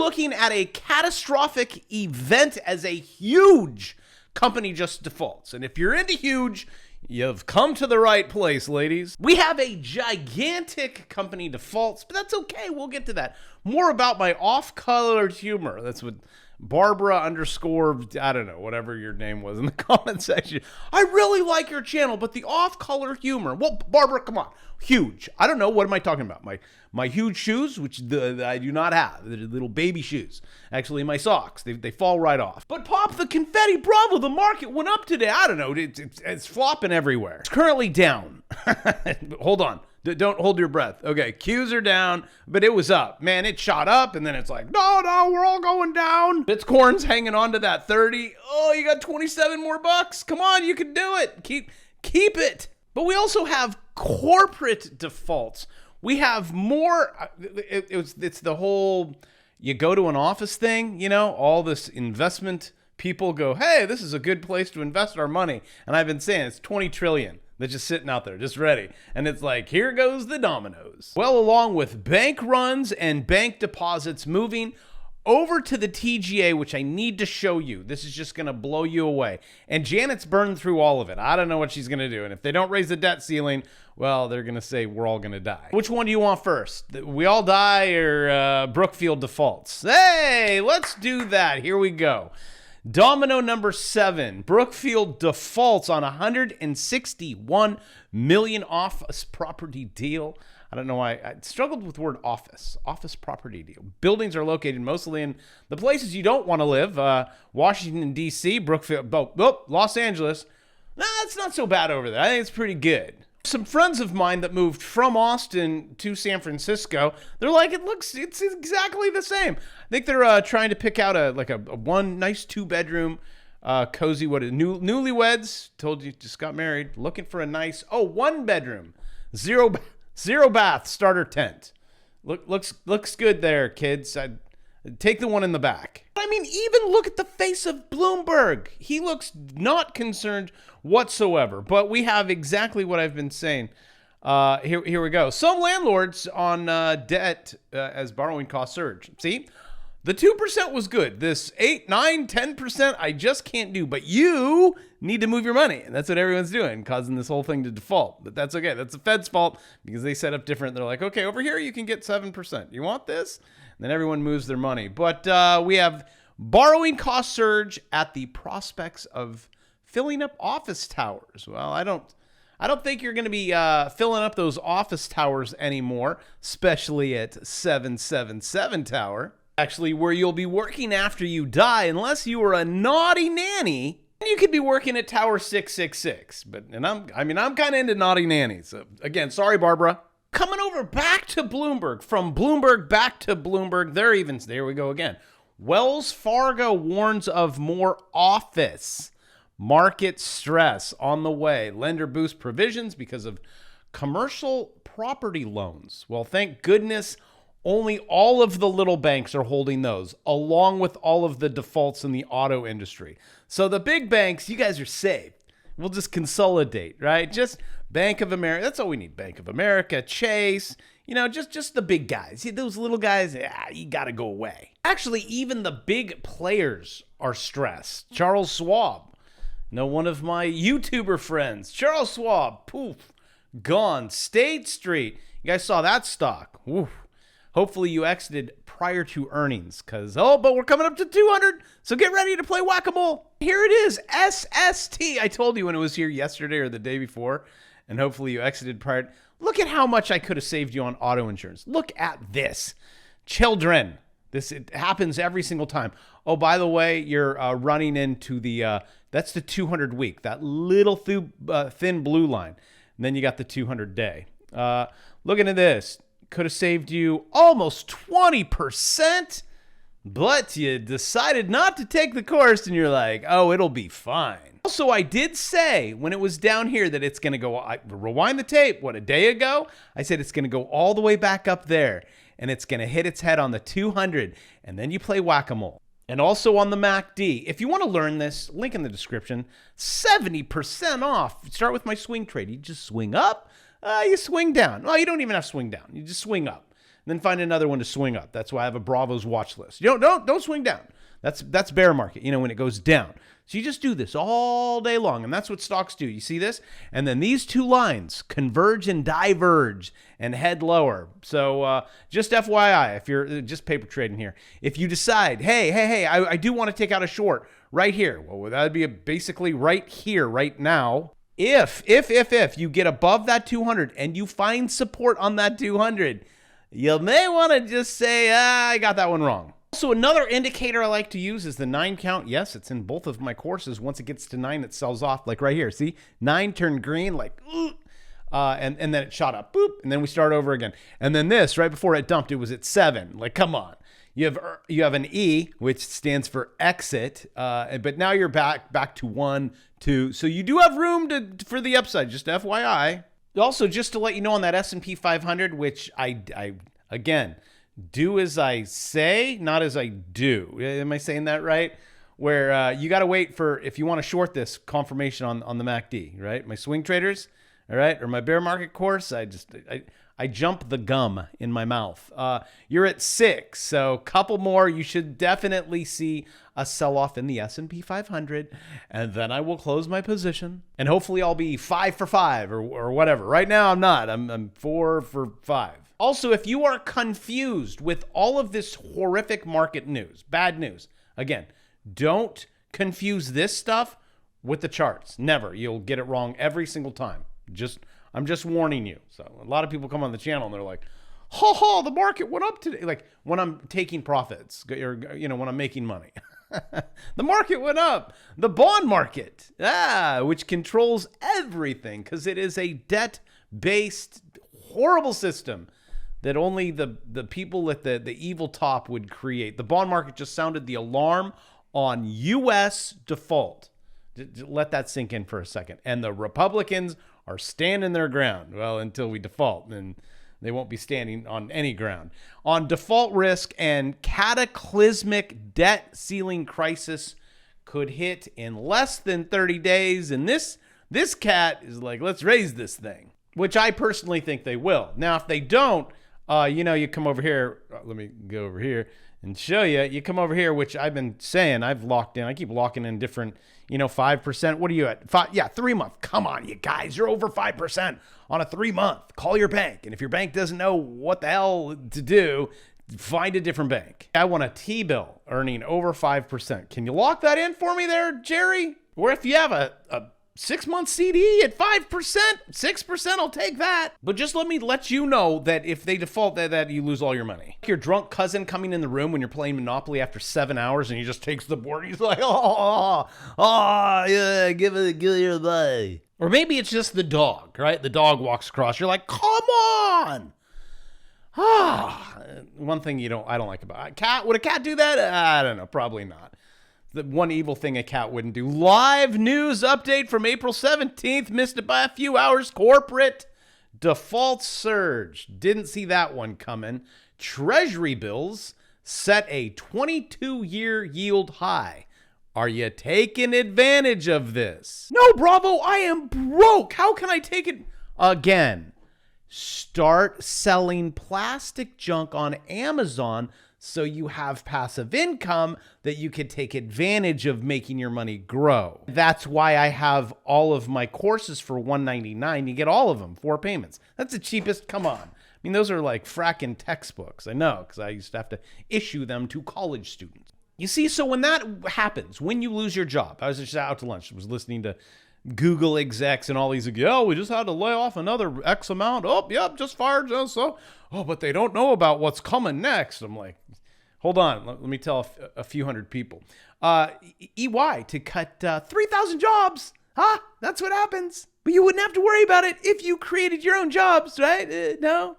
looking at a catastrophic event as a huge company just defaults. And if you're into huge, you've come to the right place, ladies. We have a gigantic company defaults, but that's okay. We'll get to that. More about my off-colored humor. That's what Barbara _ I don't know, whatever your name was in the comment section. I really like your channel, but the off-color humor. Well, Barbara, come on. Huge. I don't know. What am I talking about? My huge shoes, which I do not have. They're little baby shoes. Actually, my socks. They fall right off. But pop the confetti. Bravo. The market went up today. I don't know. It's flopping everywhere. It's currently down. Hold on. Don't hold your breath. Okay, Qs are down, but it was up. Man, it shot up, and then it's like, no, we're all going down. Bitcoin's hanging on to that 30. Oh, you got 27 more bucks. Come on, you can do it. Keep it. But we also have corporate defaults. We have more. It's the whole, you go to an office thing, you know, all this investment people go, hey, this is a good place to invest our money. And I've been saying it's 20 trillion. They're just sitting out there, just ready. And it's like, here goes the dominoes. Well, along with bank runs and bank deposits moving over to the TGA, which I need to show you. This is just going to blow you away. And Janet's burned through all of it. I don't know what she's going to do. And if they don't raise the debt ceiling, well, they're going to say we're all going to die. Which one do you want first? We all die or Brookfield defaults? Hey, let's do that. Here we go. Domino number 7, Brookfield defaults on $161 million office property deal. I don't know why I struggled with the word office property deal. Buildings are located mostly in the places you don't want to live. Washington, D.C., Brookfield, Los Angeles. Nah, it's not so bad over there. I think it's pretty good. Some friends of mine that moved from Austin to San Francisco, they're like, it's exactly the same. I think they're trying to pick out a one nice 2-bedroom, cozy, newlyweds, told you just got married, looking for a nice, 1-bedroom, zero bath starter tent. Looks good there, kids. I'd take the one in the back. I mean, even look at the face of Bloomberg. He looks not concerned whatsoever. But we have exactly what I've been saying. Here we go. Some landlords on debt as borrowing costs surge. See, the 2% was good. This 8, 9, 10% I just can't do. But you need to move your money. And that's what everyone's doing, causing this whole thing to default. But that's okay. That's the Fed's fault because they set up different. They're like, okay, over here you can get 7%. You want this? And then everyone moves their money. But we have borrowing cost surge at the prospects of filling up office towers. Well, I don't think you're going to be filling up those office towers anymore, especially at 777 Tower. Actually, where you'll be working after you die, unless you are a naughty nanny. You could be working at Tower 666. I'm kind of into naughty nannies. So again, sorry, Barbara. Coming over back to Bloomberg, from Bloomberg back to Bloomberg, there we go again. Wells Fargo warns of more office market stress on the way. Lender boost provisions because of commercial property loans. Well, thank goodness only all of the little banks are holding those, along with all of the defaults in the auto industry. So the big banks, you guys are safe. We'll just consolidate, right? Just Bank of America. That's all we need. Bank of America, Chase, just the big guys. Those little guys, you got to go away. Actually, even the big players are stressed. Charles Schwab, one of my YouTuber friends. Charles Schwab, poof, gone. State Street. You guys saw that stock. Woof. Hopefully you exited prior to earnings but we're coming up to 200. So get ready to play whack-a-mole. Here it is, SST. I told you when it was here yesterday or the day before, and hopefully you exited prior. Look at how much I could have saved you on auto insurance. Look at this. Children. It happens every single time. Oh, by the way, you're running into that's the 200 week, that little thin blue line. And then you got the 200 day. Looking at this. Could have saved you almost 20%, but you decided not to take the course and you're like, oh, it'll be fine. Also, I did say when it was down here that it's going to go, rewind the tape, a day ago? I said it's going to go all the way back up there and it's going to hit its head on the 200 and then you play whack-a-mole. And also on the MACD. If you want to learn this, link in the description, 70% off. Start with my swing trade. You just swing up. You swing down. Well, you don't even have to swing down. You just swing up. then find another one to swing up. That's why I have a Bravo's watch list. You don't swing down. That's bear market, when it goes down. So you just do this all day long, and that's what stocks do. You see this? And then these two lines converge and diverge and head lower. So just FYI, if you're just paper trading here, if you decide, hey, I do want to take out a short right here, well, that would be basically right here, right now. If you get above that 200 and you find support on that 200, you may want to just say, I got that one wrong. Also, another indicator I like to use is the 9 count. Yes, it's in both of my courses. Once it gets to 9, it sells off, like right here. See, 9 turned green, like, and then it shot up, boop, and then we start over again. And then this, right before it dumped, it was at 7. Like, come on. You have an E, which stands for exit, but now you're back to 1, 2. So you do have room for the upside, just FYI. Also, just to let you know on that S&P 500, which I again, do as I say, not as I do. Am I saying that right? Where you got to wait for, if you want to short this, confirmation on the MACD, right? My swing traders, all right, or my bear market course, I jump the gum in my mouth. You're at 6, so couple more. You should definitely see a sell-off in the S&P 500, and then I will close my position, and hopefully I'll be 5 for 5 or whatever. Right now I'm not. I'm 4 for 5. Also, if you are confused with all of this horrific market news, bad news, again, don't confuse this stuff with the charts. Never. You'll get it wrong every single time. I'm just warning you. So a lot of people come on the channel and they're like, the market went up today. Like when I'm taking profits, or when I'm making money. The market went up. The bond market, which controls everything because it is a debt-based horrible system that only the people at the evil top would create. The bond market just sounded the alarm on U.S. default. Let that sink in for a second. And the Republicans are standing their ground. Well, until we default, then they won't be standing on any ground. On default risk and cataclysmic debt ceiling crisis could hit in less than 30 days. And this cat is like, let's raise this thing, which I personally think they will. Now, if they don't, you come over here. Let me go over here and show you. You come over here, which I've been saying I've locked in. I keep locking in different, 5%. What are you at? 5, 3 month. Come on, you guys. You're over 5% on a 3 month. Call your bank. And if your bank doesn't know what the hell to do, find a different bank. I want a T-bill earning over 5%. Can you lock that in for me there, Jerry? Or if you have a 6-month CD at 5%, 6%, I'll take that. But just let you know that if they default, that you lose all your money. Your drunk cousin coming in the room when you're playing Monopoly after 7 hours and he just takes the board. He's like, yeah, give it a bye. Or maybe it's just the dog, right? The dog walks across. You're like, come on. One thing I don't like about a cat. Would a cat do that? I don't know. Probably not. The one evil thing a cat wouldn't do. Live news update from April 17th. Missed it by a few hours. Corporate default surge. Didn't see that one coming. Treasury bills set a 22-year yield high. Are you taking advantage of this? No, Bravo, I am broke. How can I take it? Again, start selling plastic junk on Amazon so you have passive income that you can take advantage of making your money grow. That's why I have all of my courses for $199. You get all of them, 4 payments. That's the cheapest. Come on. I mean, those are like fracking textbooks. I know, because I used to have to issue them to college students. You see, so when that happens, when you lose your job, I was just out to lunch, was listening to Google execs and all these, we just had to lay off another X amount. Oh, yep, just fired. So, but they don't know about what's coming next. I'm like, hold on. Let me tell a few hundred people. EY to cut 3,000 jobs. That's what happens. But you wouldn't have to worry about it if you created your own jobs, right? No?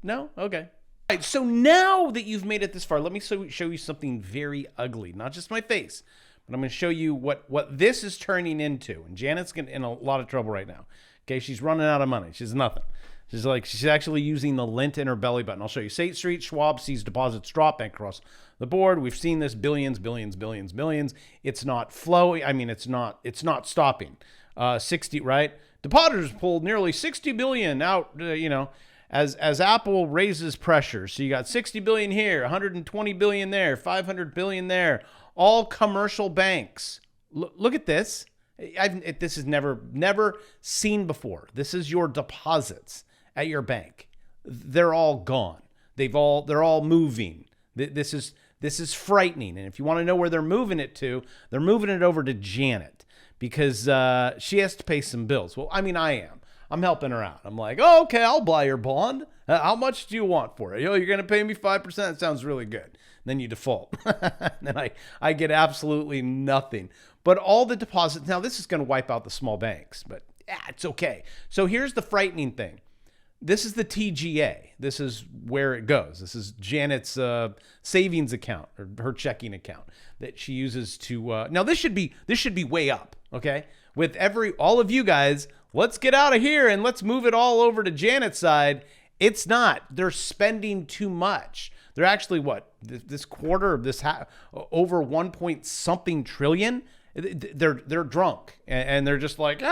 No? Okay. All right, so now that you've made it this far, let me show you something very ugly. Not just my face, but I'm going to show you what this is turning into. And Janet's in a lot of trouble right now. Okay, she's running out of money. She's nothing. She's actually using the lint in her belly button. I'll show you. State Street, Schwab sees deposits drop back across the board. We've seen this billions. It's not flowing. I mean, it's not stopping. 60, right? Depositors pulled nearly 60 billion out, as Apple raises pressure. So you got 60 billion here, 120 billion there, 500 billion there, all commercial banks. Look at this. This is never seen before. This is your deposits at your bank. They're all gone. They're all moving. This is frightening. And if you want to know where they're moving it to, they're moving it over to Janet because she has to pay some bills. Well, I mean, I am. I'm helping her out. I'm like, oh, okay, I'll buy your bond. How much do you want for it? You're going to pay me 5%. That sounds really good. Then you default. Then I get absolutely nothing. But all the deposits, now this is going to wipe out the small banks, but it's okay. So here's the frightening thing. This is the TGA. This is where it goes. This is Janet's savings account or her checking account that she uses to. Now this should be way up, okay? With all of you guys, let's get out of here and let's move it all over to Janet's side. It's not. They're spending too much. They're actually this quarter of this over 1 point something trillion. They're drunk and they're just like,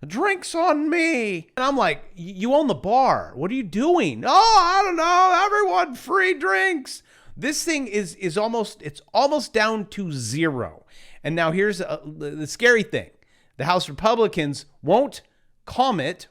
drinks on me. And I'm like, you own the bar. What are you doing? Oh, I don't know. Everyone free drinks. This thing is almost down to zero. And now here's the scary thing. The House Republicans won't commit.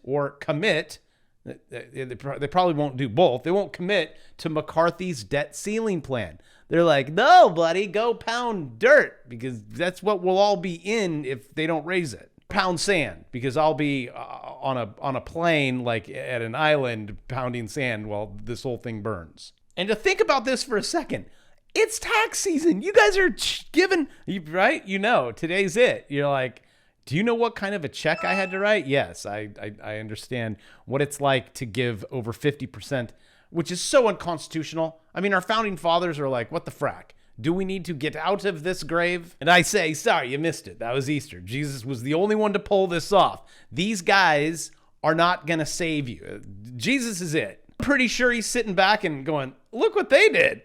They probably won't do both. They won't commit to McCarthy's debt ceiling plan. They're like, no, buddy, go pound dirt because that's what we'll all be in if they don't raise it. Pound sand because I'll be on a plane like at an island pounding sand while this whole thing burns. And to think about this for a second, it's tax season. You guys are giving, right? Today's it. You're like, do you know what kind of a check I had to write? Yes, I understand what it's like to give over 50%, which is so unconstitutional. I mean, our founding fathers are like, what the frack? Do we need to get out of this grave? And I say, sorry, you missed it. That was Easter. Jesus was the only one to pull this off. These guys are not going to save you. Jesus is it. I'm pretty sure he's sitting back and going, look what they did.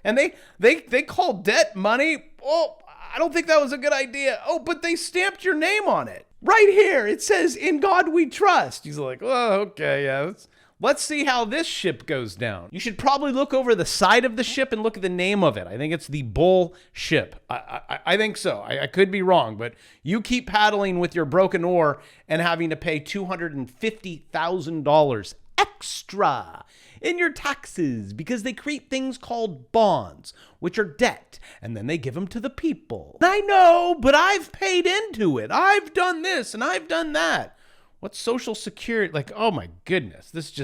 And they called debt money. Oh, I don't think that was a good idea. Oh, but they stamped your name on it. Right here, it says, in God we trust. He's like, oh, okay, yeah. Let's see how this ship goes down. You should probably look over the side of the ship and look at the name of it. I think it's the Bull ship. I think so. I could be wrong, but you keep paddling with your broken oar and having to pay $250,000 extra in your taxes because they create things called bonds, which are debt, and then they give them to the people. I know, but I've paid into it. I've done this and I've done that. What's Social Security? Like, oh my goodness, this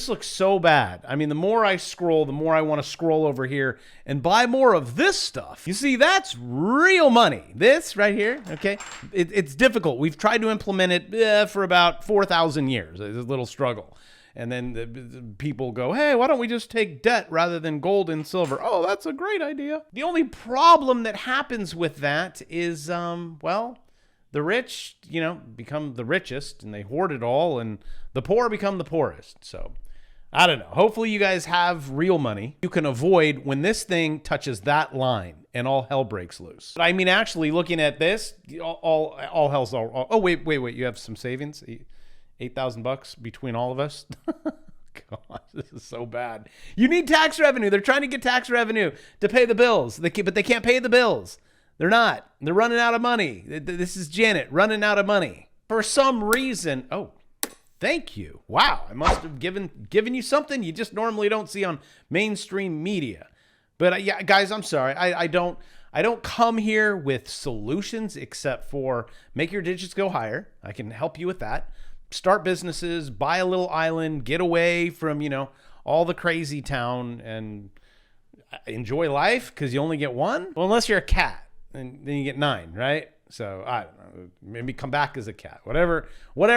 looks so bad. I mean, the more I scroll, the more I want to scroll over here and buy more of this stuff. You see, that's real money. This right here, okay? It's difficult. We've tried to implement it for about 4,000 years. It's a little struggle. And then the people go, hey, why don't we just take debt rather than gold and silver? Oh, that's a great idea. The only problem that happens with that is, the rich, become the richest and they hoard it all, and the poor become the poorest. So I don't know. Hopefully you guys have real money. You can avoid when this thing touches that line and all hell breaks loose. But I mean, actually looking at this, all hell's all. Oh, wait. You have some savings? $8,000 between all of us. God, this is so bad. You need tax revenue. They're trying to get tax revenue to pay the bills, but they can't pay the bills. They're not. They're running out of money. This is Janet running out of money. For some reason, oh, thank you. Wow, I must have given you something you just normally don't see on mainstream media. But yeah, guys, I'm sorry. I don't come here with solutions except for make your digits go higher. I can help you with that. Start businesses, buy a little island, get away from, all the crazy town and enjoy life because you only get one. Well, unless you're a cat. And then you get 9, right? So I don't know, maybe come back as a cat, whatever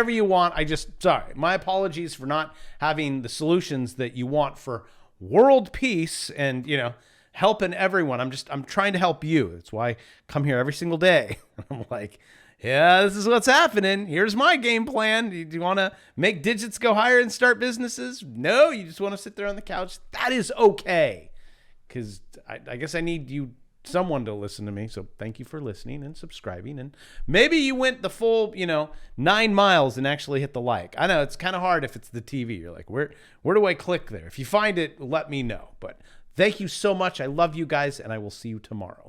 you want. Sorry, my apologies for not having the solutions that you want for world peace and, helping everyone. I'm trying to help you. That's why I come here every single day. I'm like, yeah, this is what's happening. Here's my game plan. Do you want to make digits go higher and start businesses? No, you just want to sit there on the couch. That is okay. Because I guess I need you someone to listen to me. So thank you for listening and subscribing. And maybe you went the full, 9 miles and actually hit the like. I know it's kind of hard if it's the TV. You're like, where do I click there? If you find it, let me know. But thank you so much. I love you guys, and I will see you tomorrow.